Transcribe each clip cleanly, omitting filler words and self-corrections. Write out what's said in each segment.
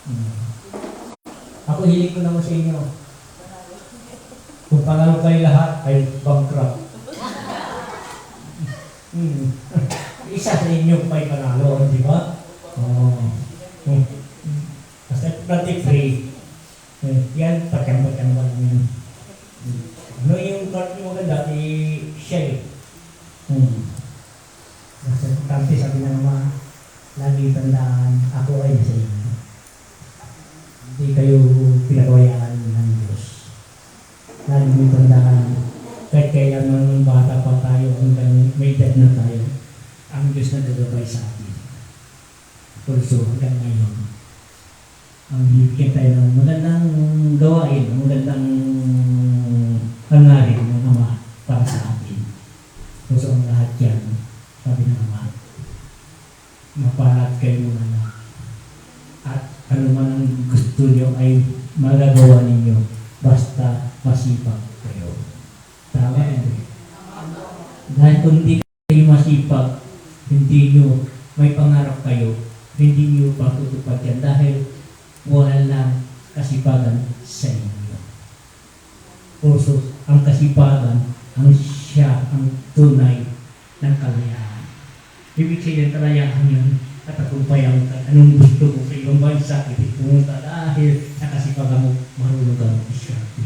Hmm. Ako hiling ko naman sa inyo. Kung panalo kayo lahat, ay bankrupt. Isa sa inyo may panalo, di ba? Oo. Kasi natin free. Yan, pagkambal-kambal yan. Ano yung card mo maganda, siya eh. Kasi sabi na naman, lagi tandaan, ako ay nasa inyo. Hindi kayo pinagawayaan ng Diyos. Lagi mo tandaan, kahit kailan ng bata pa tayo, hanggang may edad na tayo, ang Diyos na gagabay sa atin. Also, hanggang ngayon, ang bibigyan tayo ng magandang gawain, magandang hangarin ng Ama para sa atin. So, ang lahat yan, sabi ng Ama, mapalat kayo muna na. At ano man ang gusto nyo ay magagawa ninyo, basta masipag kayo. Tama hindi? Dahil kung hindi kayo masipag, hindi nyo may pangarap kayo, hindi nyo patutupad yan dahil walang kasipagan sa inyo. Also, ang kasipagan, ang siya, ang tunay ng kalayaan. Ibig sabihin, kalayaan yun, at tagumpayan ka, anong gusto mo sa ibang bansa, ibig pumunta dahil sa kasipagan mo, marunong ka mag-diskarte.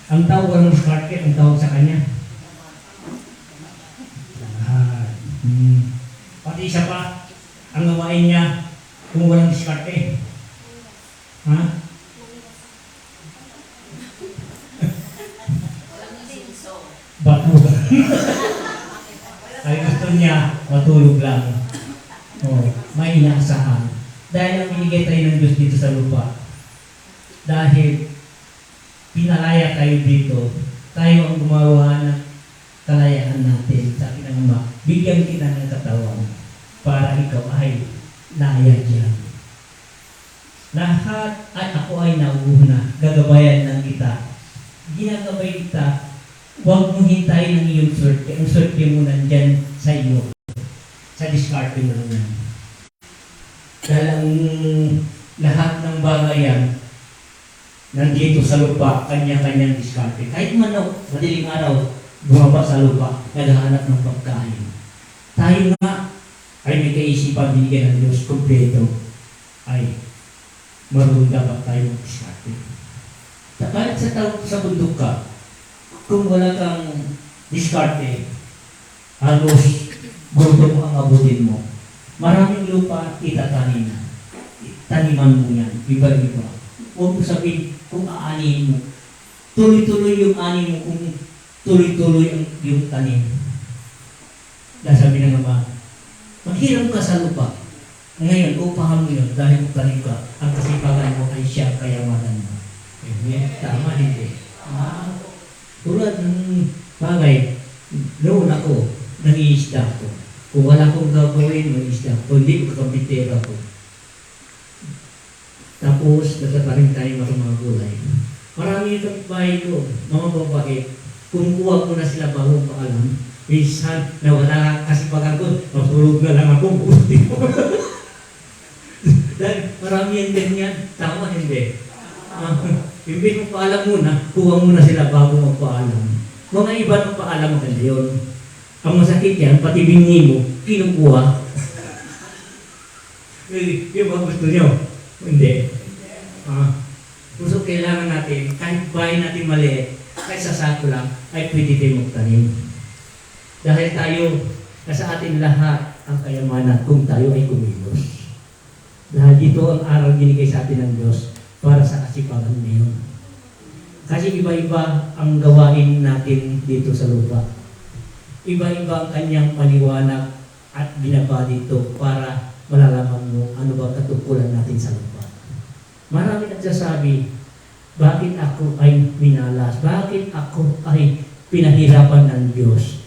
Ang tawag ng diskarte, ang tawag sa kanya. Pati isa pa, ang gawain niya, kung walang diskarte. Ha? Batulog. Ay gusto niya, matulog lang. May inaasahan. Dahil ang binigay tayo ng Diyos dito sa lupa. Dahil pinalaya tayo dito, tayo ang gumawa ng kalayaan natin. Sabi ng Ama, bigyan kita ng katawan para ikaw ay naya dyan. Lahat ay ako ay nauuna, gagabayan ng kita. Ginagabay kita, huwag mo hintayin ang iyong swerte. Ang swerte mo nandyan sa iyo. Sa diskarte mo lang yan. Dahil ang lahat ng bagay yan, nandito sa lupa, kanya-kanyang diskarte. Kahit madaling araw, bumaba sa lupa, naghahanap ng pagkain. Tayo nga, ay may kaisipan binigyan ng Diyos kompleto, ay marunong dapat tayo mag-diskarte. Kahit sa bundok ka, kung wala kang diskarte, halos gusto mo ang abutin mo. Maraming lupa itatanim na. Taniman mo yan, iba-iba. Huwag mo sabihin kung aanihin mo. Tuloy-tuloy yung ani mo kung tuloy-tuloy yung tanim. Dahil sabi ng Ama, maghiram ka sa lupa. Ngayon, upahan mo yun dahil kung tanim ka, ang kasipagan mo ay siya kayamanan mo. Tama, hindi. Tulad ng bagay, noon ako, nag-iisda ko. Kung wala akong gagawin, mag-iisda ko. Hindi ko kapitera ko. Tapos, nagtatanim tayo mga gulay. Marami yung kapitbahay ko, mga babae, kumukuha ko na sila bago paalam. Minsan, nawala kasi pag ako, matulog na lang ako, buti ko. Dahil marami yung ganyan, tama hindi. Imbis mo paalam muna, kuha muna sila bago magpaalam. Mga iba ng paalam maganda yun. Ang masakit yan, pati bingi mo, kinukuha. Yung mga gusto nyo? Hindi. Gusto kailangan natin, kahit bahay natin maliit, kahit sa sako lang, ay pwede tayo magtanim. Dahil tayo, sa atin lahat ang kayamanan kung tayo ay kumilos. Dahil dito ang aral binigay sa atin ng Diyos para sa kasipagan ngayon. Kasi iba-iba ang gawain natin dito sa lupa. Iba-iba ang kanyang paliwanag at binaba dito para malalaman mo ano ba katungkulan natin sa lupa. Marami nagsasabi, bakit ako ay minalas? Bakit ako ay pinahirapan ng Diyos?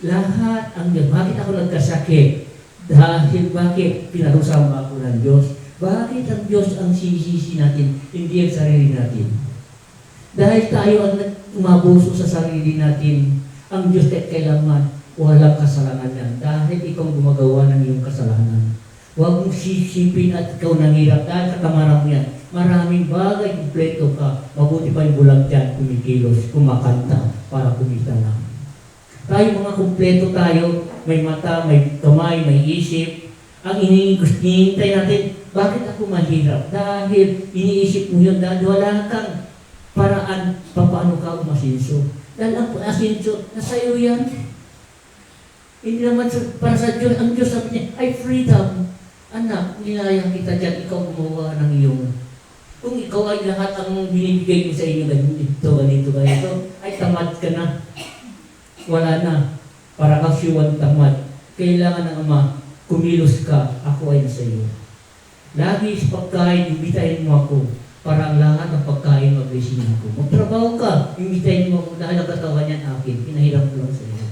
Lahat ang Diyos. Bakit ako nagkasakit? Dahil bakit pinarusahan ba ako ng Diyos? Bakit ang Diyos ang sinisisi natin, hindi ang sarili natin? Dahil tayo ang umabuso sa sarili natin, ang Diyos kahit kailanman walang kasalanan yan. Dahil ikaw gumagawa ng iyong kasalanan. Huwag mong sisipin at ikaw nanghirap dahil katamaran mo yan. Maraming bagay, kumpleto ka. Mabuti pa yung bulag dyan, kumikilos, kumakanta para kumita lang. Tayo mga kumpleto tayo, may mata, may kamay, may isip. Ang hinihintay natin, bakit ako mahirap? Dahil iniisip mo yun, dahil wala kang paraan paano ka umasinso. Dahil ang asinso, nasa iyo yan. Hindi naman para sa Diyos, ang Diyos sabi niya, ay freedom. Anak, nilayang kita dyan, ikaw gumawa ng iyong. Kung ikaw ay lahat ang binibigay ko sa inyo, ganito, ay tamad ka na. Wala na. Para kang siwan tamad. Kailangan ng Ama, kumilos ka, ako ay nasa iyo. Lagi sa pagkain, imbitahin mo ako. Para ang lahat ng pagkain, mag-blessing ako. Magtrabaho ka, imbitahin mo ako dahil ang katawan yan akin. Pinahirap ko lang sa iyo.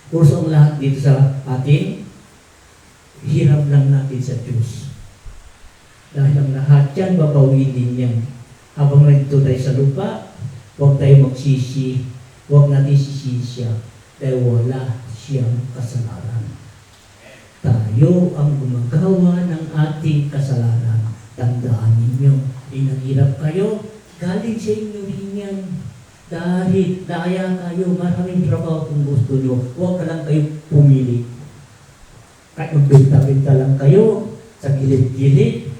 Kurso ang lahat dito sa atin, hirap lang natin sa Diyos. Dahil ang lahat yan, babawiin din yan. Habang nandito tayo sa lupa, huwag tayo magsisi, huwag natin sisihin siya, dahil wala siyang kasalanan. Tayo ang gumagawa ng ating kasalanan. Tandaan ninyo, inahirap kayo, galing sa inyo rin yan. Dahil daya kayo, maraming trabaho kung gusto nyo, huwag ka lang kayo pumili. Kahit magbenta-benta lang kayo, sa gilid-gilid,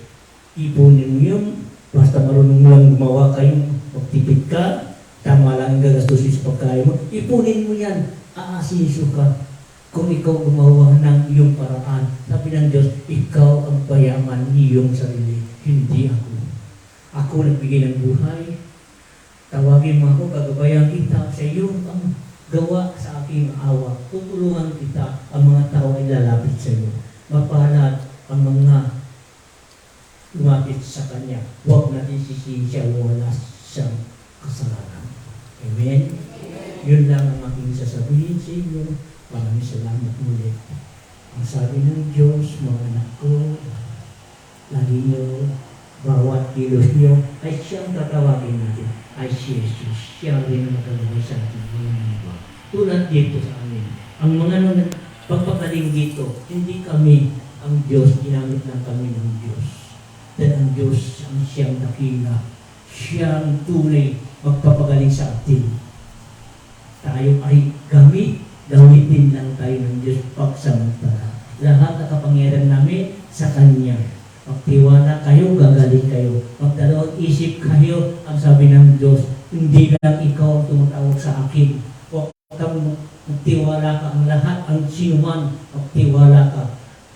ipunin mo yun, basta marunong mo lang gumawa kayo, magtipid ka, tama lang ang gagastusin sa pagkain mo, ipunin mo yan, aasiso ka. Kung ikaw gumawa ng iyong paraan, sabi ng Diyos, ikaw ang payaman iyong sarili, hindi ako. Ako nagbigay ng buhay, tawagin mo ako, gagabayan kita sa iyo ang gawa sa aking awa. Tutulungan kita, ang mga tao ay lalapit sa iyo. Mapalad ang mga lumapit sa Kanya. Huwag natin sisihin siya, wala siyang kasalanan. Amen? Yun lang ang aking sasabihin sa inyo. Maraming salamat muli. Ang sabi ng Diyos, mga anak ko, lagi nyo, bawat kilos nyo, ay siyang tatawagin natin. Ay si Jesus. Siya rin ang magagawa sa ating mga mga. Tulad dito sa amin. Ang mga pagpagaling dito, hindi kami ang Diyos, ginamit lang kami ng Diyos. Dahil ang Diyos ang siyang dakila. Siyang tunay magpapagaling sa atin. Tayo ay gamitin lang tayo ng Diyos pagsamantala. Lahat na kapangyarihan namin sa Kanya. Magtiwala kayo, gagaling kayo. Magdalawang isip kayo, ang sabi ng Diyos, hindi lang ikaw ang tumatawag sa akin. Huwag magtiwala ka ang lahat, ang sinuman, magtiwala ka.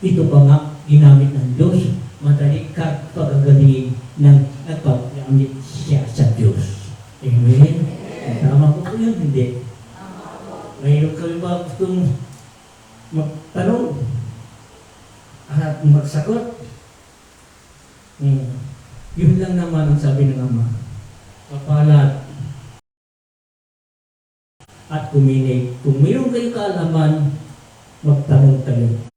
Ito pa nga, ginamit ng Diyos, madali ka pagagalingin ng nagpagamit siya sa Diyos. Amen? Tama ko po yun, hindi? Mayroon kayo ba gustong magtanong at magsagot? Yun lang naman ang sabi ng Ama. Kapalat at kuminig. Kung mayroon kayo kaalaman, magtanong kayo.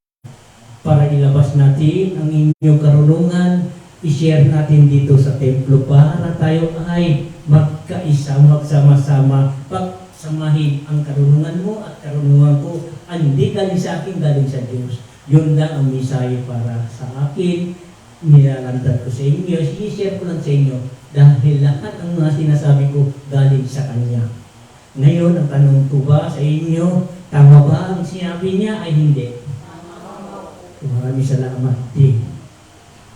Para ilabas natin ang inyong karunungan, i-share natin dito sa templo para tayo ay magkaisa, magsama-sama, pagsamahin ang karunungan mo at karunungan ko. Hindi galing sa akin, galing sa Diyos. Yun lang ang misayo para sa akin. Nilalantad ko sa inyo, i-share ko lang sa inyo dahil lahat ng mga sinasabi ko galing sa Kanya. Ngayon, ang tanong ko ba sa inyo, tama ba ang sinabi niya ay hindi? Maraming salamat din.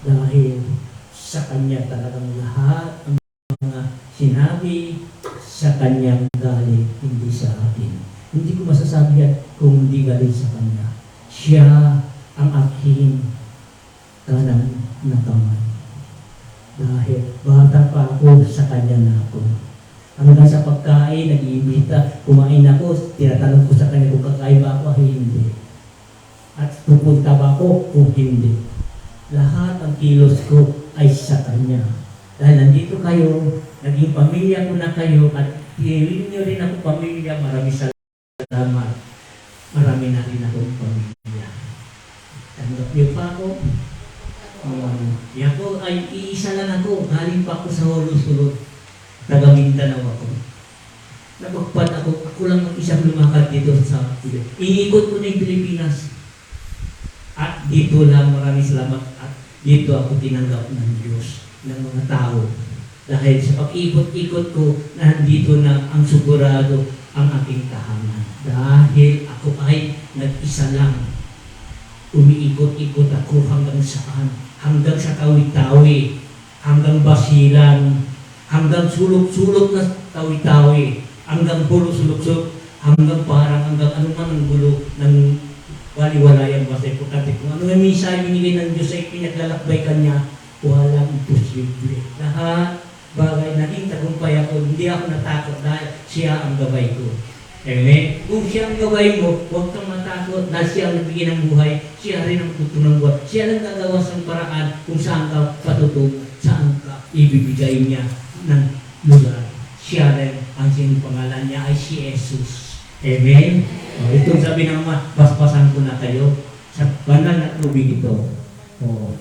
Dahil sa Kanya talagang lahat ang mga sinabi sa Kanya galing, hindi sa atin. Hindi ko masasabi yan kung hindi galing sa Kanya. Siya ang aking kanang na kamay. Dahil bata pa ako, sa Kanya na ako. Hanggang sa pagkain, nag-iimbita, kumain ako, tinatanong ko sa Kanya kung kakain ba ako, hindi. At pupunta ba ako, kung hindi. Lahat ang kilos ko ay sa Kanya. Dahil nandito kayo, naging pamilya ko na kayo, at tinuloy niyo rin ako pamilya, maraming salamat. Marami na rin akong pamilya. Tanggap niyo pa ako. Ako ay iisa lang ako. Galing pa ako sa Holo-Sulot. Taga Mindanao ako. Napagpad ako lang mag-isang lumakad dito sa Pilipinas. Iikot ko na yung Pilipinas. At dito lang maraming salamat at dito ako tinanggap ng Diyos, ng mga tao. Dahil sa pag-ikot-ikot ko, nandito na ang sigurado ang aking tahanan. Dahil ako ay nag-isa lang. Umiikot-ikot ako hanggang saan? Hanggang sa tawi-tawi, hanggang basilan, hanggang sulok-sulok na tawi-tawi, hanggang pulo sulok-sulok, hanggang parang hanggang ano man ang gulo ng waliwalayan. Basta importante kung ano yung misa binigay ng Diyos ay pinaglalakbay kanya, walang imposible. Lahat bagay naging tagumpay ako, hindi ako natakot dahil siya ang gabay ko. Amen? Kung siya ang gabay mo, huwag kang matakot dahil siya ang nagbigay ng buhay, siya rin ang tutunang buhay. Siya lang gagawa sa paraan kung saan ka patutog, saan ka ibibigay niya ng lugar. Siya rin ang pangalan niya ay si Jesus. Amen? O, itong sabi ng Ama, paspasan ko na kayo sa banal na tubig ito. O,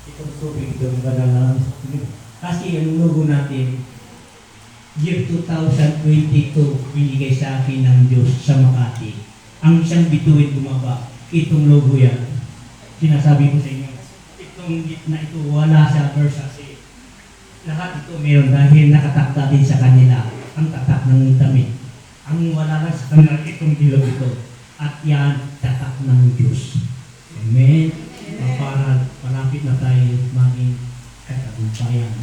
itong tubig ito, banal na. Kasi ang logo natin, year 2022, binigay sa akin ng Diyos sa Makati. Ang isang bituin bumaba, itong logo yan. Sinasabi ko sa inyo, itong gitna ito, wala sa Versace. Lahat ito meron dahil nakatakda din sa kanila ang tatak ng damit. Ang wala lang sa kanila, itong bilog ito. At yan, tatak ng Diyos. Amen. Para malapit na tayo maging katagumpayan.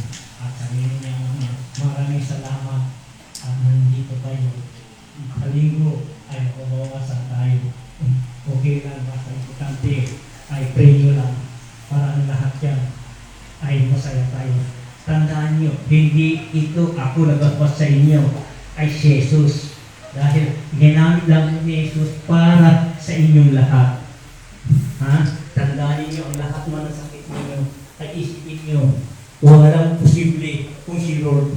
At sabihin niya, maraming salamat at nandito tayo. Kalinggo ay mabawasan tayo. Okay lang, basta importante ay pray nyo lang para ang lahat yan ay masaya tayo. Tandaan nyo, hindi ito ako nagpapasya sa inyo, ay si Jesus. Dahil ginamit lang ni Jesus para sa inyong lahat. Ha? Tandaan niyo ang lahat man ng sakit ninyo ay isipin nyo, walang posible kung si Lord.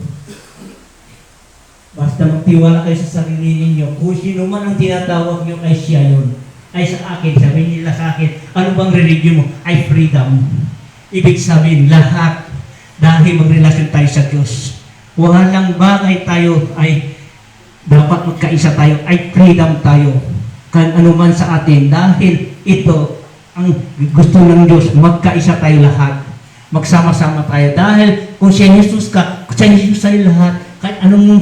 Basta magtiwala kayo sa sarili ninyo. Kung sino man ang tinatawag nyo ay siya yun. Ay sa akin, sabihin nila sa akin, ano bang religion mo? Ay freedom. Ibig sabihin, lahat. Dahil magrelasyon tayo sa Diyos. Walang bagay tayo ay dapat magkaisa tayo, ay freedom tayo. Kan ano man sa atin. Dahil ito, ang gusto ng Diyos, magkaisa tayo lahat. Magsama-sama tayo. Dahil kung siya Jesus ka, kung siya Jesus tayo lahat, kahit anong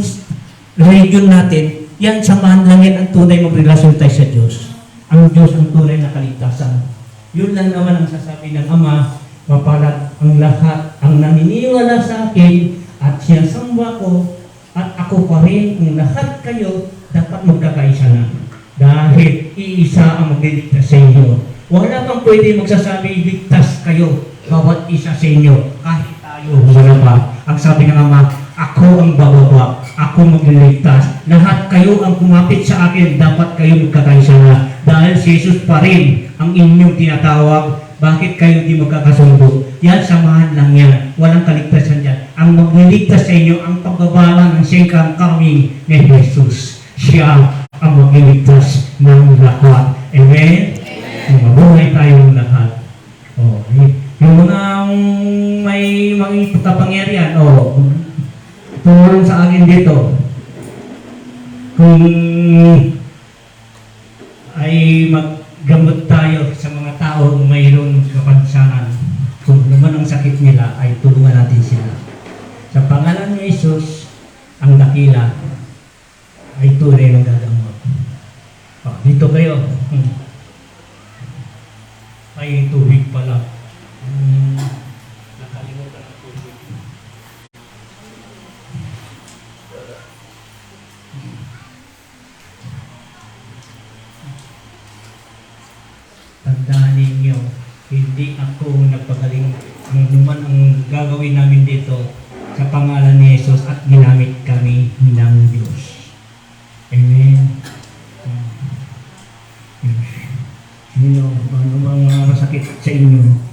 religion natin, yan samahan lang yan ang tunay magrelasyon tayo sa Diyos. Ang Diyos ang tunay na kaligtasan. Yun lang naman ang sasabi ng Ama, mapalad ang lahat, ang naniniwala sa akin, at sinasamba ko, at ako pa rin, ang lahat kayo, dapat magkakaisa na. Dahil iisa ang magliligtas sa inyo. Wala pang pwede magsasabi, ligtas kayo, bawat isa sa inyo, kahit tayo, wala ba? Ang sabi ng Ama, ako ang bababa, ako magliligtas. Lahat kayo ang kumapit sa akin, dapat kayo magkakaisa na. Dahil si Jesus pa rin ang inyong tinatawag, bakit kayo di magkakasundo? Yan, samahan lang yan. Walang kaligtasan dyan. Ang magliligtas sa inyo, ang pagbabala ng second coming ni Jesus. Siya ang magliligtas ng lahat. Amen? Mabuhay tayong lahat. Oh, yung mga may mga kapangyarihan, tumulong sa akin dito. Kung ay maggamot tayo sa mga taong mayroong kapansanan, kung naman ang sakit nila, ay tulungan natin sila. Sa pangalan ni Jesus, ang dakila ay tunay ng gagamot. Dito kayo. Ay tubig pala. Nakalimutan ang tubig. Tandaan ninyo, hindi ako nagpagaling. Ang naman ang gagawin namin dito sa pangalan ni Jesus at ginamit kami ng Diyos. Amen. Sino, ano mga masakit sa inyo?